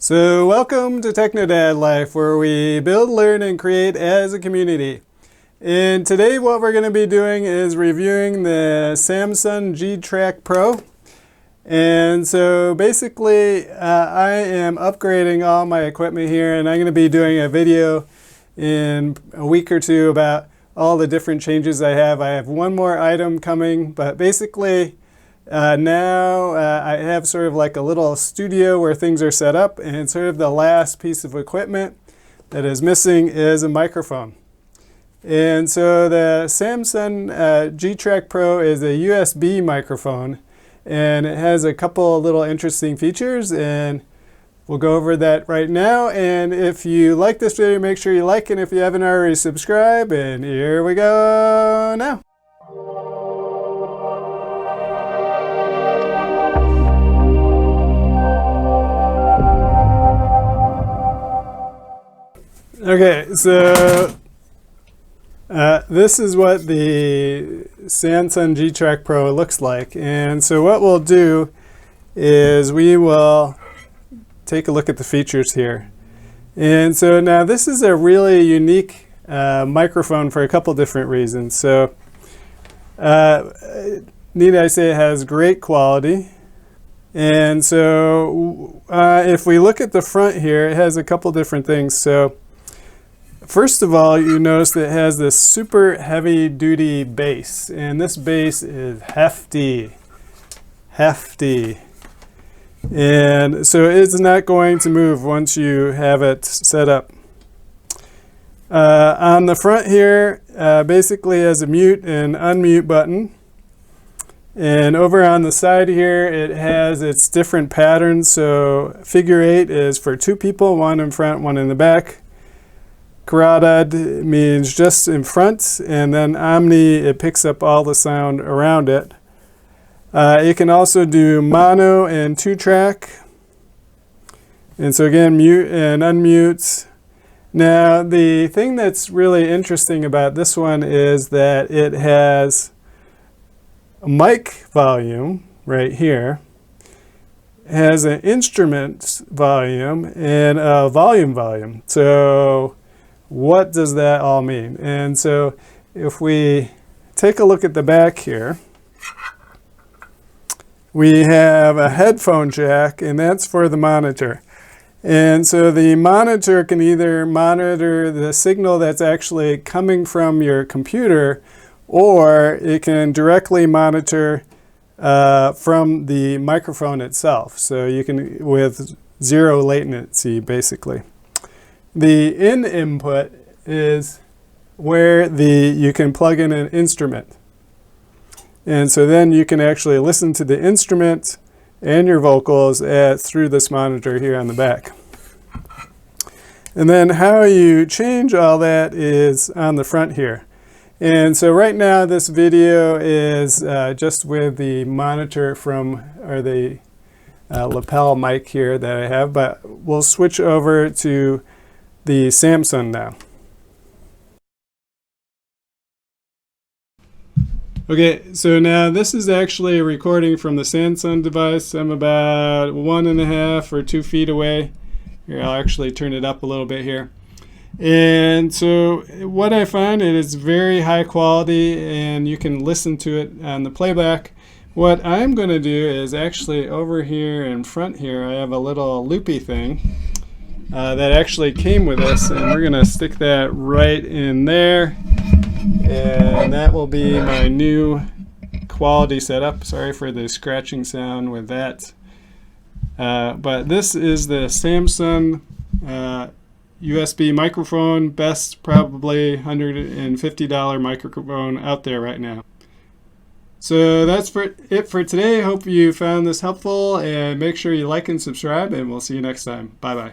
So welcome to TechnoDadLife, where we build, learn, and create as a community. And today what we're going to be doing is reviewing the Samsung G Trac Pro. And so basically I am upgrading all my equipment here, and I'm going to be doing a video in a week or two about all the different changes I have. I have one more item coming, but basically now I have sort of like a little studio where things are set up, and sort of the last piece of equipment that is missing is a microphone. And so the Samsung G Trac Pro is a USB microphone, and it has a couple of little interesting features, and we'll go over that right now. And if you like this video, make sure you like it if you haven't already subscribed, and here we go now. Okay, so this is what the Samsung G Trac Pro looks like. And so what we'll do is we will take a look at the features here. And so now this is a really unique microphone for a couple different reasons. So need I say it has great quality. And so if we look at the front here, it has a couple different things. So first of all, you notice that it has this super heavy duty bass, and this bass is hefty. And so it's not going to move once you have it set up. On the front here, basically has a mute and unmute button. And over on the side here, it has its different patterns. So figure 8 is for two people, one in front, one in the back. Quadrad means just in front, and then Omni, it picks up all the sound around it. It can also do mono and 2-track. And so again, mute and unmute. Now, the thing that's really interesting about this one is that it has a mic volume right here, has an instrument volume, and a volume. So what does that all mean? And so if we take a look at the back here, we have a headphone jack, and that's for the monitor. And so the monitor can either monitor the signal that's actually coming from your computer, or it can directly monitor from the microphone itself. So you can, with zero latency basically. The in input is where you can plug in an instrument. And so then you can actually listen to the instrument and your vocals through this monitor here on the back. And then how you change all that is on the front here. And so right now this video is just with the monitor or the lapel mic here that I have, but we'll switch over to the Samsung now. Okay, so now this is actually a recording from the Samsung device. I'm about 1.5 or 2 feet away. Here, I'll actually turn it up a little bit here. And so what I find, it is very high quality, and you can listen to it on the playback. What I'm going to do is actually over here in front here, I have a little loopy thing that actually came with this, and we're going to stick that right in there, and that will be my new quality setup. Sorry for the scratching sound with that, but this is the Samsung USB microphone, best probably $150 microphone out there right now. So that's it for today. Hope you found this helpful, and make sure you like and subscribe, and we'll see you next time. Bye bye.